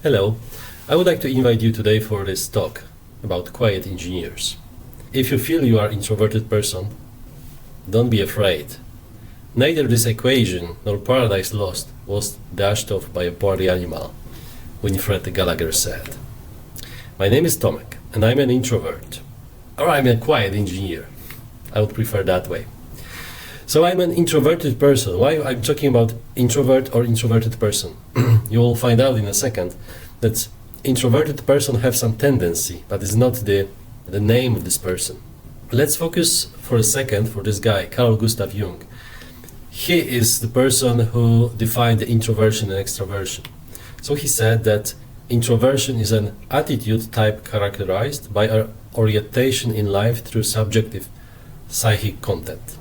Hello, I would like to invite you today for this talk about quiet engineers. If you feel you are an introverted person, don't be afraid. Neither this equation nor Paradise Lost was dashed off by a party animal, Winifred Gallagher said. My name is Tomek, and I'm an introvert. Or I'm a quiet engineer. I would prefer that way. So I'm an introverted person. Why I'm talking about introvert or introverted person? You will find out in a second that introverted person have some tendency, but it's not the name of this person. Let's focus for a second for this guy, Carl Gustav Jung. He is the person who defined the introversion and extroversion. So he said that introversion is an attitude type characterized by our orientation in life through subjective psychic content.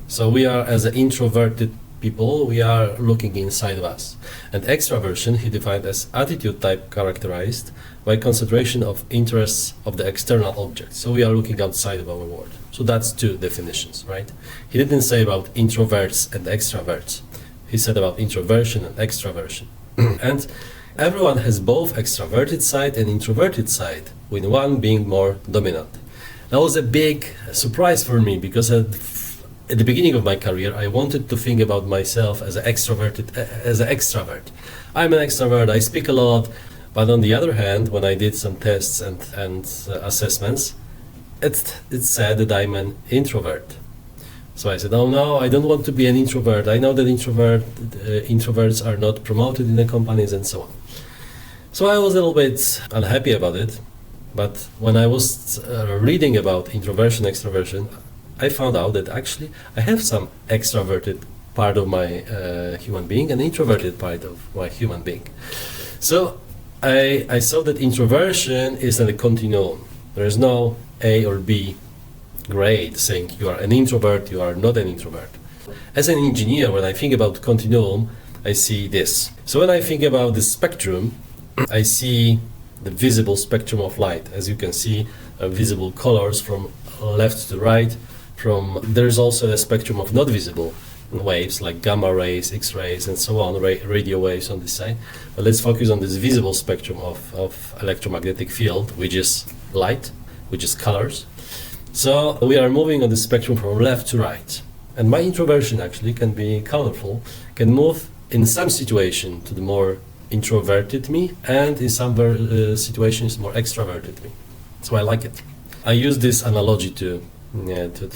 So we are, as an introverted people, we are looking inside of us. And extraversion he defined as attitude type characterized by concentration of interests of the external object. So we are looking outside of our world. So that's two definitions, right? He didn't say about introverts and extroverts. He said about introversion and extraversion. And everyone has both extroverted side and introverted side, with one being more dominant. That was a big surprise for me because at the beginning of my career, I wanted to think about myself as an extrovert. I'm an extrovert, I speak a lot, but on the other hand, when I did some tests and assessments, it said that I'm an introvert. So I said, oh no, I don't want to be an introvert. I know that introverts are not promoted in the companies and so on. So I was a little bit unhappy about it, but when I was reading about introversion, extroversion, I found out that actually I have some extroverted part of my human being and introverted part of my human being. So I saw that introversion is a continuum. There is no A or B grade saying you are an introvert, you are not an introvert. As an engineer, when I think about continuum, I see this. So when I think about the spectrum, I see the visible spectrum of light. As you can see, visible colors from left to right. There's also a spectrum of not visible waves like gamma rays, X-rays, and so on, radio waves on this side. But let's focus on this visible spectrum of electromagnetic field, which is light, which is colors. So we are moving on the spectrum from left to right. And my introversion actually can be colorful, can move in some situation to the more introverted me, and in some situations more extroverted me. So I like it. I use this analogy to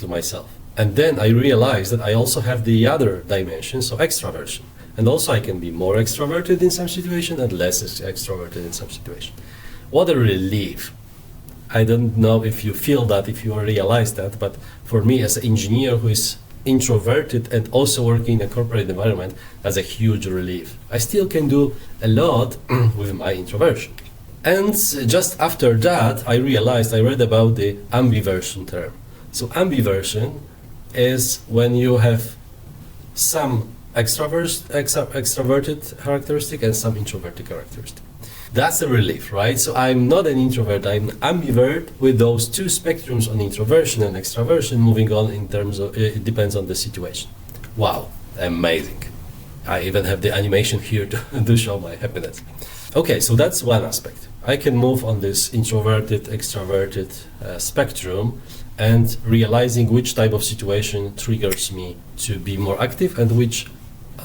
myself. And then I realized that I also have the other dimension, so extroversion. And also I can be more extroverted in some situation and less extroverted in some situation. What a relief. I don't know if you feel that, if you realize that, but for me as an engineer who is introverted and also working in a corporate environment, that's a huge relief. I still can do a lot with my introversion. And just after that, I read about the ambiversion term. So ambiversion is when you have some extroverted characteristic and some introverted characteristic. That's a relief, right? So I'm not an introvert, I'm ambivert with those two spectrums on introversion and extroversion moving on in terms of, it depends on the situation. Wow, amazing. I even have the animation here to show my happiness. Okay, so that's one aspect. I can move on this introverted, extroverted spectrum and realizing which type of situation triggers me to be more active and which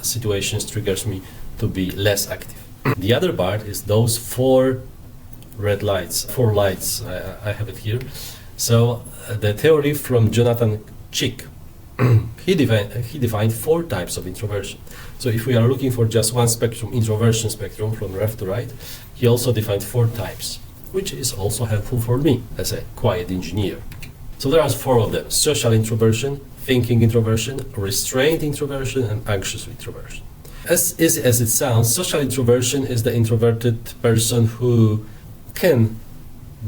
situations triggers me to be less active. The other part is those four lights. I have it here. So the theory from Jonathan Chick, he defined four types of introversion. So if we are looking for just one spectrum, introversion spectrum from left to right, he also defined four types, which is also helpful for me as a quiet engineer. So there are four of them: social introversion, thinking introversion, restrained introversion, and anxious introversion. As easy as it sounds, social introversion is the introverted person who can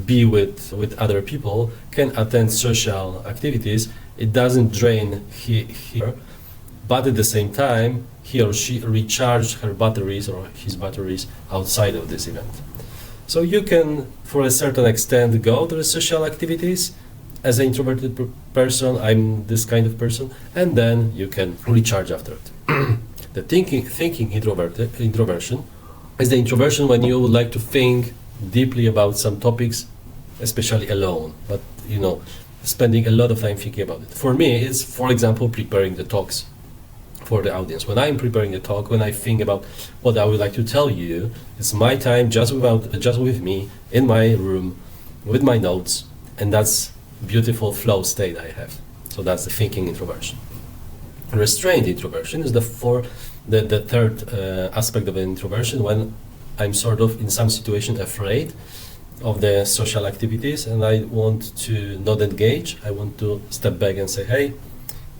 be with other people, can attend social activities. It doesn't drain her, but at the same time, he or she recharges her batteries or his batteries outside of this event. So you can, for a certain extent, go to the social activities. As an introverted person, I'm this kind of person, and then you can recharge after it. The thinking introversion is the introversion when you would like to think deeply about some topics, especially alone, but spending a lot of time thinking about it. For me, it's, for example, preparing the talks for the audience. When I'm preparing a talk, when I think about what I would like to tell you, it's my time just with me in my room with my notes, and that's beautiful flow state I have. So that's the thinking introversion. Restrained introversion is the third aspect of an introversion, when I'm sort of in some situation afraid of the social activities and I want to not engage. I want to step back and say, hey,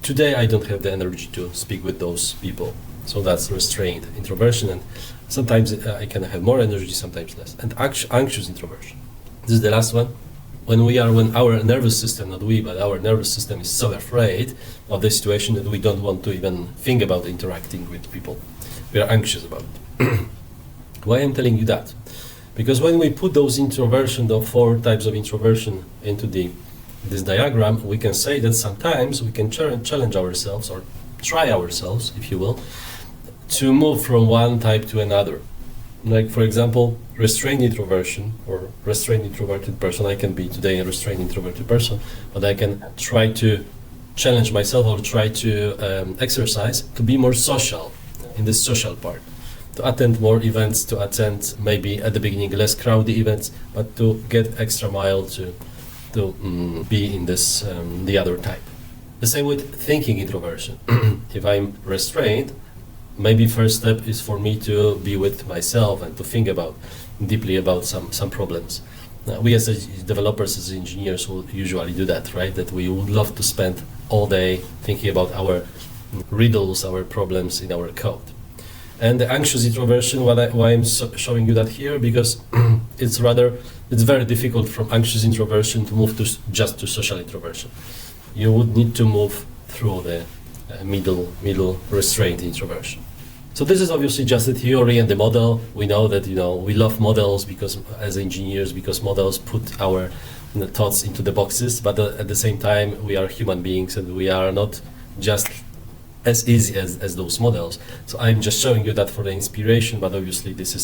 today I don't have the energy to speak with those people. So that's restrained introversion, and sometimes I can have more energy, sometimes less. And anxious introversion. This is the last one. When our nervous system, not we, but our nervous system is so afraid of the situation that we don't want to even think about interacting with people. We are anxious about it. Why I'm telling you that? Because when we put those introversion, the 4 types of introversion into this diagram, we can say that sometimes we can challenge ourselves, or try ourselves, if you will, to move from one type to another. Like, for example, restrained introversion or restrained introverted person. I can be today a restrained introverted person, but I can try to challenge myself or try to exercise to be more social in the social part, to attend more events, to attend maybe at the beginning less crowded events, but to get extra mile to be in this the other type. The same with thinking introversion. If I'm restrained, maybe first step is for me to be with myself and to think deeply about some problems. We as developers, as engineers, will usually do that, right? That we would love to spend all day thinking about our riddles, our problems in our code. And the anxious introversion, why I'm showing you that here, because it's very difficult from anxious introversion to move just to social introversion. You would need to move through the middle restrained introversion. So this is obviously just a theory and the model. We know that we love models because as engineers, because models put our thoughts into the boxes, but at the same time we are human beings and we are not just as easy as those models. So I'm just showing you that for the inspiration, but obviously this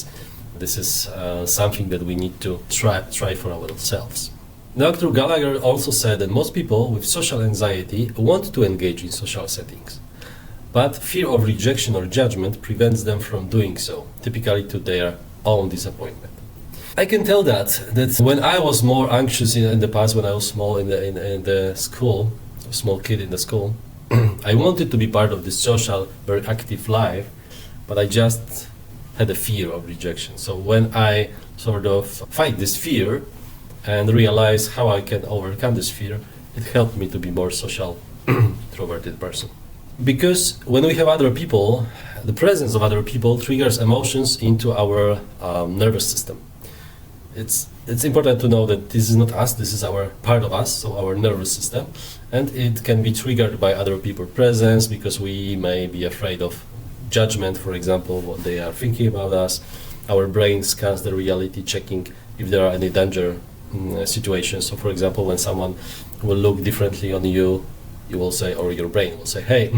is something that we need to try for ourselves. Dr. Gallagher also said that most people with social anxiety want to engage in social settings, but fear of rejection or judgment prevents them from doing so, typically to their own disappointment. I can tell that when I was more anxious in the past, when I was small in the school, a small kid in the school, I wanted to be part of this social, very active life, but I just had a fear of rejection. So when I sort of fight this fear and realize how I can overcome this fear, it helped me to be more social, introverted person. Because when we have other people, the presence of other people triggers emotions into our nervous system. It's important to know that this is not us, this is our part of us, so our nervous system, and it can be triggered by other people's presence because we may be afraid of judgment, for example, what they are thinking about us. Our brain scans the reality, checking if there are any danger situations. So, for example, when someone will look differently on you, you will say, or your brain will say, hey,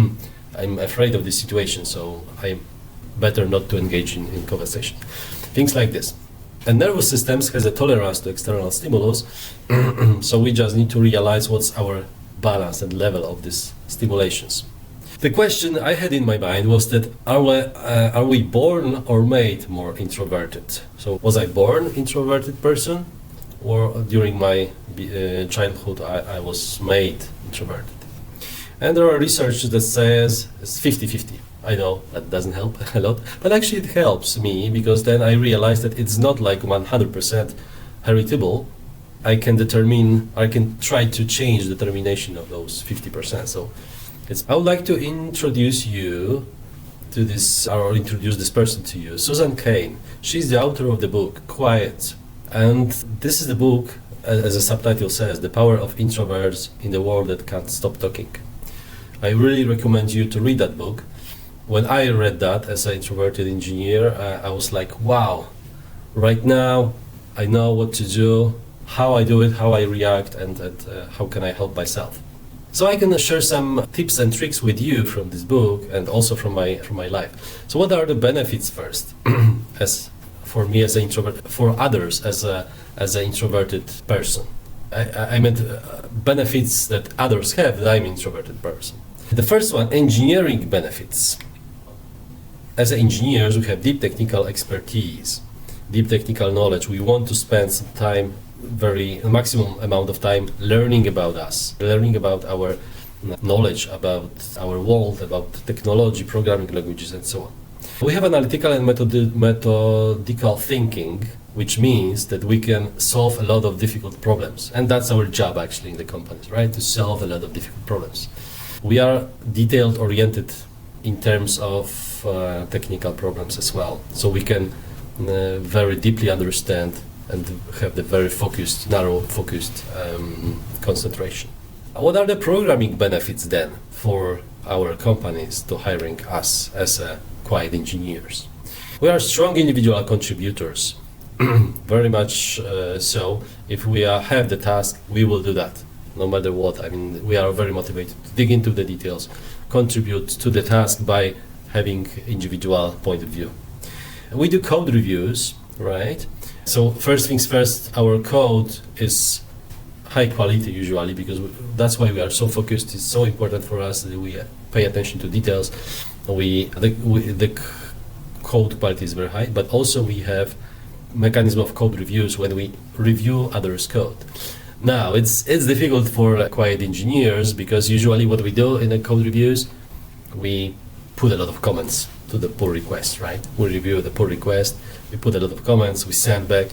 I'm afraid of this situation, so I'm better not to engage in conversation. Things like this. And nervous systems has a tolerance to external stimulus, so we just need to realize what's our balance and level of these stimulations. The question I had in my mind was that are we born or made more introverted? So was I born introverted person, or during my childhood I was made introverted? And there are research that says it's 50-50. I know that doesn't help a lot, but actually it helps me because then I realize that it's not like 100% heritable. I can try to change the determination of those 50%. So I would like to introduce you to this, or introduce this person to you, Susan Cain. She's the author of the book, Quiet. And this is the book, as the subtitle says, The Power of Introverts in the World That Can't Stop Talking. I really recommend you to read that book. When I read that as an introverted engineer, I was like, wow, right now I know what to do, how I do it, how I react, and how can I help myself. So I can share some tips and tricks with you from this book and also from my life. So what are the benefits first? As for me as an introvert, for others as an introverted person. I meant benefits that others have that I'm an introverted person. The first one, engineering benefits. As engineers, we have deep technical expertise, deep technical knowledge. We want to spend some time, maximum amount of time learning about us, learning about our knowledge, about our world, about technology, programming languages, and so on. We have analytical and methodical thinking, which means that we can solve a lot of difficult problems. And that's our job actually in the companies, right? To solve a lot of difficult problems. We are detailed oriented in terms of technical problems as well. So we can very deeply understand and have the very focused, narrow focused concentration. What are the programming benefits then for our companies to hiring us as quiet engineers? We are strong individual contributors. Very much so. If we have the task, we will do that, no matter what. I mean, we are very motivated to dig into the details, contribute to the task by having individual point of view. We do code reviews, right? So first things first, our code is high quality usually, because that's why we are so focused. It's so important for us that we pay attention to details. The code quality is very high, but also we have mechanism of code reviews when we review others' code. Now, it's difficult for quiet engineers because usually what we do in the code reviews, we put a lot of comments to the pull request, right? We review the pull request, we put a lot of comments, we send back.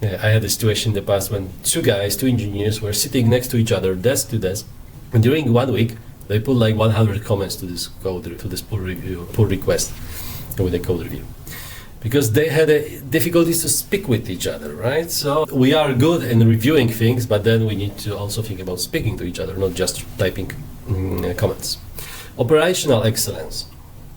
I had a situation in the past when two engineers were sitting next to each other, desk to desk, and during 1 week, they put like 100 comments to this code, to this pull request with a code review. Because they had difficulties to speak with each other, right? So we are good in reviewing things, but then we need to also think about speaking to each other, not just typing comments. Operational excellence.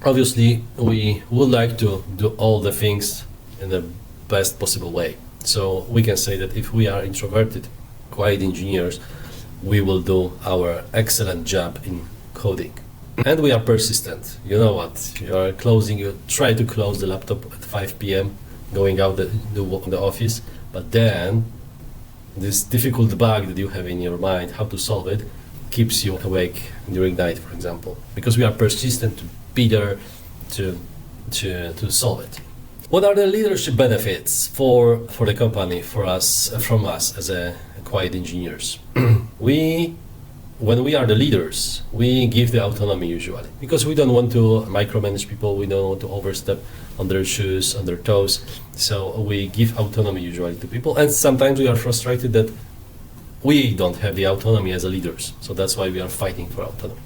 Obviously, we would like to do all the things in the best possible way. So we can say that if we are introverted, quiet engineers, we will do our excellent job in coding. And we are persistent. You know what? You try to close the laptop at 5 p.m., going out the office, but then this difficult bug that you have in your mind, how to solve it, keeps you awake during night, for example, because we are persistent to be there to solve it. What are the leadership benefits for the company, from us as quiet engineers? When we are the leaders, we give the autonomy usually, because we don't want to micromanage people, we don't want to overstep on their shoes, on their toes, so we give autonomy usually to people, and sometimes we are frustrated that we don't have the autonomy as leaders, so that's why we are fighting for autonomy.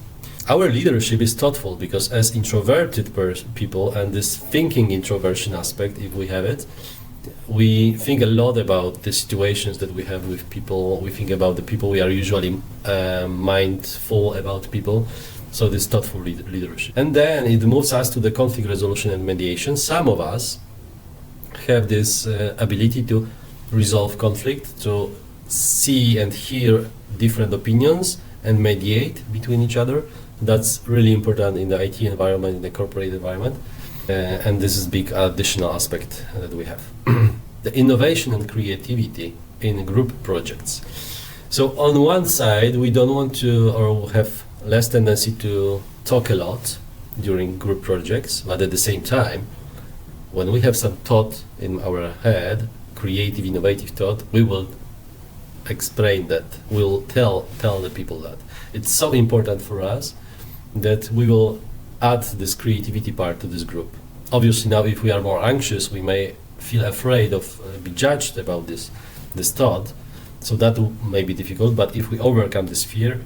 Our leadership is thoughtful, because as introverted people, and this thinking introversion aspect, if we have it, we think a lot about the situations that we have with people. We think about the people. We are usually mindful about people. So this thoughtful leadership. And then it moves us to the conflict resolution and mediation. Some of us have this ability to resolve conflict, to see and hear different opinions and mediate between each other. That's really important in the IT environment, in the corporate environment. And this is a big additional aspect that we have. The innovation and creativity in group projects. So on one side, we don't want to, or have less tendency to talk a lot during group projects, but at the same time, when we have some thought in our head, creative, innovative thought, we will explain that, we'll tell the people that. It's so important for us that we will add this creativity part to this group. Obviously now if we are more anxious, we may feel afraid of be judged about this thought, so that may be difficult, but if we overcome this fear,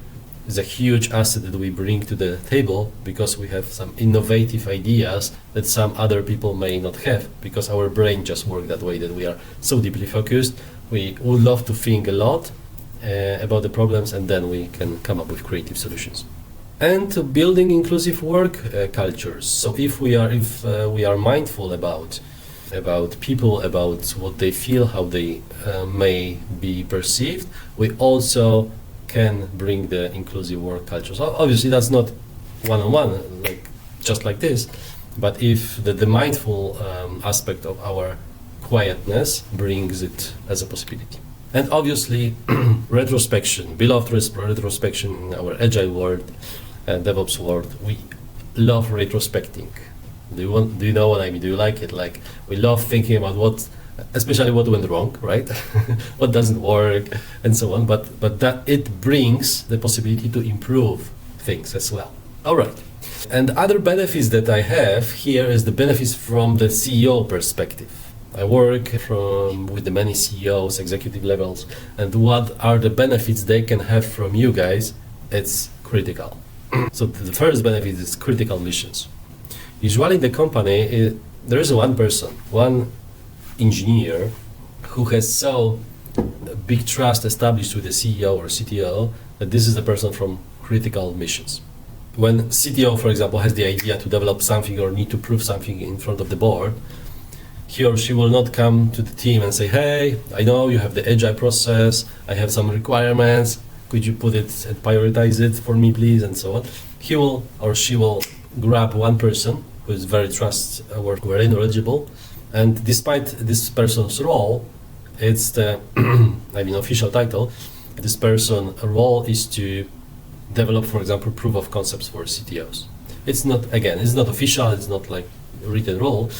it's a huge asset that we bring to the table, because we have some innovative ideas that some other people may not have, because our brain just works that way, that we are so deeply focused. We would love to think a lot about the problems, and then we can come up with creative solutions. And building inclusive work cultures. So if we are mindful about people, about what they feel, how they may be perceived, we also can bring the inclusive work culture. So obviously that's not one-on-one, just like this, but if the mindful aspect of our quietness brings it as a possibility. And obviously, retrospection, beloved retrospection in our agile world and DevOps world, we love retrospecting. Do you know what I mean? Do you like it? Like, we love thinking about especially what went wrong, right? What doesn't work, and so on. But that it brings the possibility to improve things as well. All right. And other benefits that I have here is the benefits from the CEO perspective. I work with the many CEOs, executive levels, and what are the benefits they can have from you guys? It's critical. So the first benefit is critical missions. Usually in the company, there is one person, one engineer who has so big trust established with the CEO or CTO that this is the person from critical missions. When CTO, for example, has the idea to develop something or need to prove something in front of the board, he or she will not come to the team and say, hey, I know you have the agile process, I have some requirements, could you put it and prioritize it for me, please, and so on. He will or she will grab one person who is very trustworthy, very knowledgeable, and despite this person's role, it's the official title, this person's role is to develop, for example, proof of concepts for CTOs. It's not official, it's not like a written role,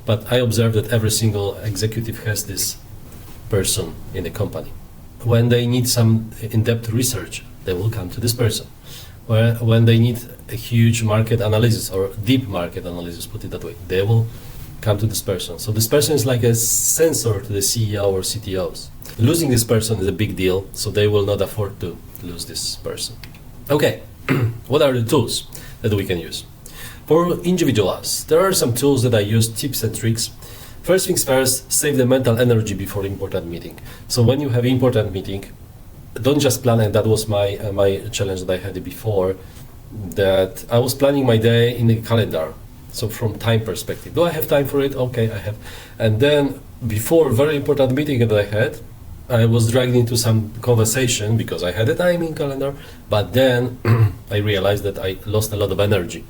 but I observe that every single executive has this person in the company. When they need some in-depth research, they will come to this person. When they need a huge market analysis or deep market analysis, put it that way, they will come to this person. So this person is like a sensor to the CEO or CTOs. Losing this person is a big deal, so they will not afford to lose this person. Okay, what are the tools that we can use? For individuals, there are some tools that I use, tips and tricks. First things first, save the mental energy before important meeting. So when you have important meeting, don't just plan, and that was my challenge that I had before, that I was planning my day in the calendar. So from time perspective, do I have time for it? Okay, I have. And then before a very important meeting that I had, I was dragged into some conversation because I had a timing calendar, but then I realized that I lost a lot of energy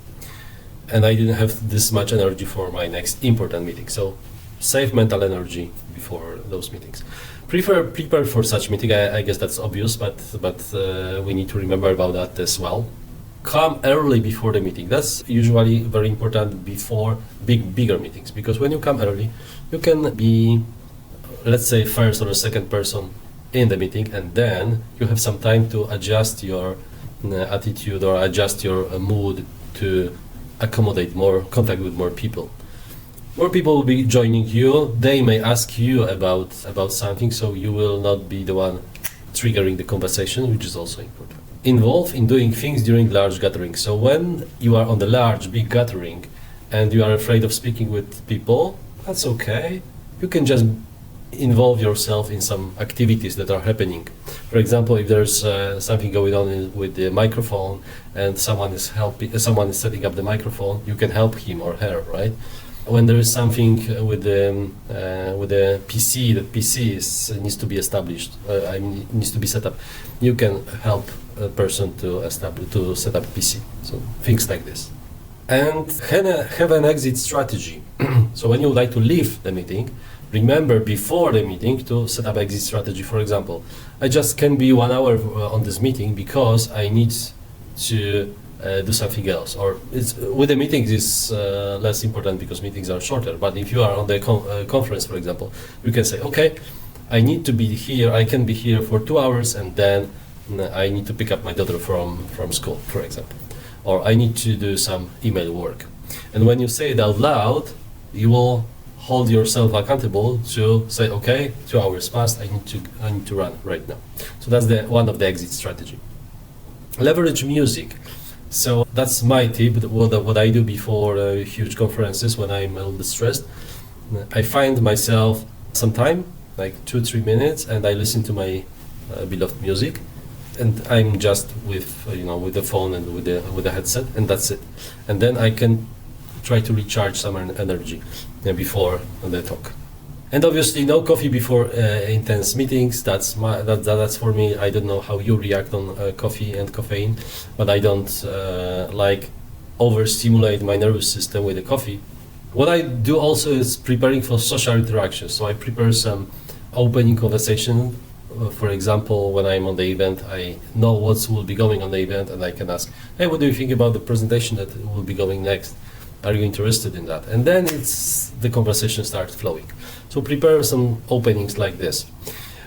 and I didn't have this much energy for my next important meeting. So save mental energy before those meetings. Prepare for such meeting. I guess that's obvious, but we need to remember about that as well. Come early before the meeting. That's usually very important before bigger meetings, because when you come early, you can be, let's say, first or second person in the meeting, and then you have some time to adjust your attitude or adjust your mood to accommodate more contact with more people. More people will be joining you. They may ask you about something, so you will not be the one triggering the conversation, which is also important. Involve in doing things during large gatherings. So when you are on the big gathering and you are afraid of speaking with people, that's okay. You can just involve yourself in some activities that are happening. For example, if there's something going on with the microphone and someone is setting up the microphone, you can help him or her, right? When there is something with the PC, that PC needs to be established, needs to be set up, you can help a person to set up PC. So things like this. And have an exit strategy. So when you would like to leave the meeting, remember before the meeting to set up exit strategy. For example, I just can be 1 hour on this meeting because I need to do something else. Or with the meetings is less important because meetings are shorter. But if you are on the conference, for example, you can say, okay, I need to be here. I can be here for 2 hours, and then I need to pick up my daughter from school, for example. Or I need to do some email work. And when you say it out loud, you will hold yourself accountable to say, okay, 2 hours passed, I need to run right now. So that's one of the exit strategy. Leverage music. So that's my tip, what I do before huge conferences when I'm a little bit stressed. I find myself some time, like 2-3 minutes, and I listen to my beloved music. And I'm just with the phone and with the headset, and that's it. And then I can try to recharge some energy before the talk. And obviously, no coffee before intense meetings. That's for me. I don't know how you react on coffee and caffeine, but I don't like overstimulate my nervous system with the coffee. What I do also is preparing for social interactions. So I prepare some opening conversation. For example, when I'm on the event, I know what will be going on the event, and I can ask, hey, what do you think about the presentation that will be going next? Are you interested in that? And then the conversation starts flowing. So prepare some openings like this.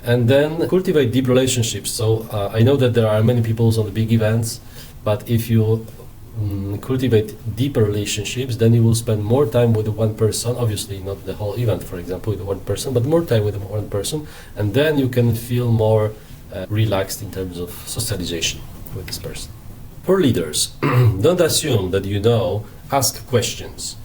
And then cultivate deep relationships. So I know that there are many people on the big events, but if you cultivate deeper relationships, then you will spend more time with one person, obviously not the whole event, for example, with one person, but more time with one person, and then you can feel more relaxed in terms of socialization with this person. For leaders, don't assume that you know, ask questions.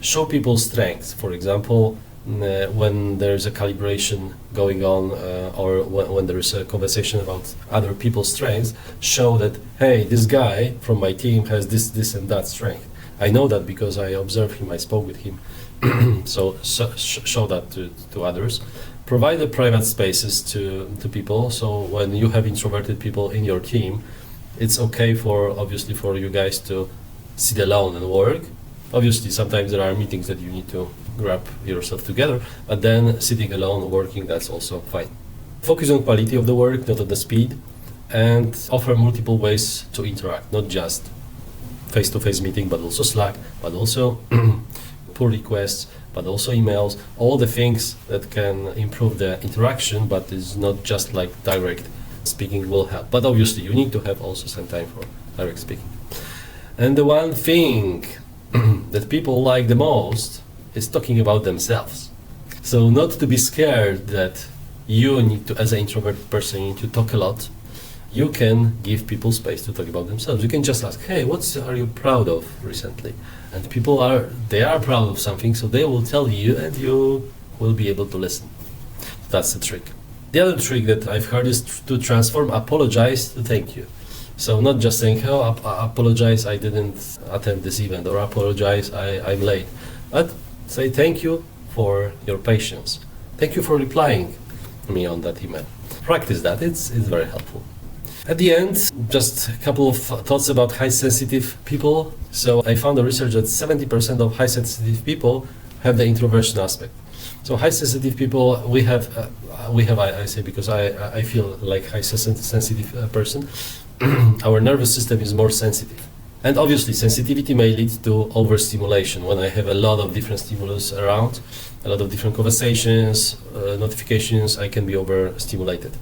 Show people strengths. For example, when there's a calibration going on or when there is a conversation about other people's strengths, show that, hey, this guy from my team has this and that strength. I know that because I observed him, I spoke with him. So show that to others. Provide the private spaces to people. So when you have introverted people in your team, it's okay obviously for you guys to sit alone and work. Obviously, sometimes there are meetings that you need to grab yourself together, but then sitting alone, working, that's also fine. Focus on quality of the work, not on the speed, and offer multiple ways to interact, not just face-to-face meeting, but also Slack, but also pull requests, but also emails, all the things that can improve the interaction, but it's not just like direct speaking will help. But obviously, you need to have also some time for direct speaking. And the one thing that people like the most is talking about themselves. So not to be scared that you need to, as an introverted person, you need to talk a lot. You can give people space to talk about themselves. You can just ask, hey, what are you proud of recently? And people are proud of something, so they will tell you and you will be able to listen. That's the trick. The other trick that I've heard is to transform apologize to thank you. So not just saying, oh, apologize, I didn't attend this event, or apologize, I'm late. But say thank you for your patience. Thank you for replying me on that email. Practice that, it's very helpful. At the end, just a couple of thoughts about high sensitive people. So I found the research that 70% of high sensitive people have the introversion aspect. So high sensitive people, we have, I say because I feel like high sensitive person. Our nervous system is more sensitive. And obviously sensitivity may lead to overstimulation. When I have a lot of different stimulus around, a lot of different conversations, notifications, I can be overstimulated.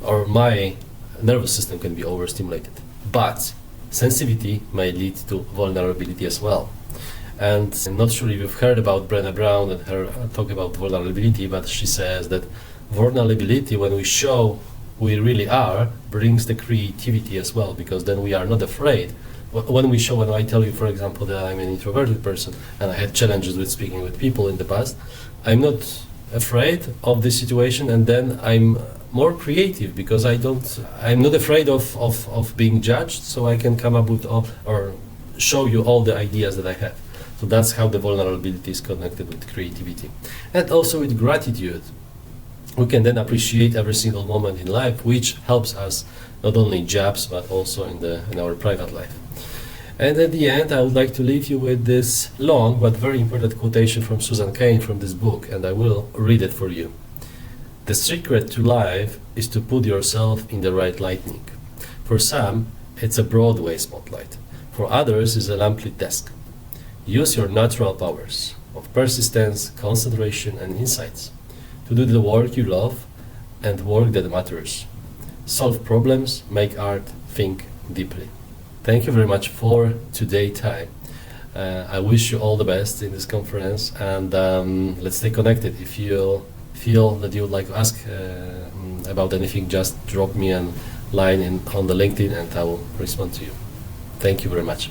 Or my nervous system can be overstimulated. But sensitivity may lead to vulnerability as well. And I'm not sure if you've heard about Brené Brown and her talk about vulnerability, but she says that vulnerability, when we show we really are, brings the creativity as well, because then we are not afraid. When I tell you, for example, that I'm an introverted person and I had challenges with speaking with people in the past, I'm not afraid of this situation, and then I'm more creative because I'm not afraid of being judged, so I can come up with or show you all the ideas that I have. So that's how the vulnerability is connected with creativity. And also with gratitude. We can then appreciate every single moment in life, which helps us not only in jobs, but also in our private life. And at the end, I would like to leave you with this long but very important quotation from Susan Cain from this book, and I will read it for you. The secret to life is to put yourself in the right lighting. For some, it's a Broadway spotlight. For others, it's a lamplit desk. Use your natural powers of persistence, concentration, and insights to do the work you love and work that matters. Solve problems, make art, think deeply. Thank you very much for today's time. I wish you all the best in this conference, and let's stay connected. If you feel that you would like to ask about anything, just drop me a line on the LinkedIn and I will respond to you. Thank you very much.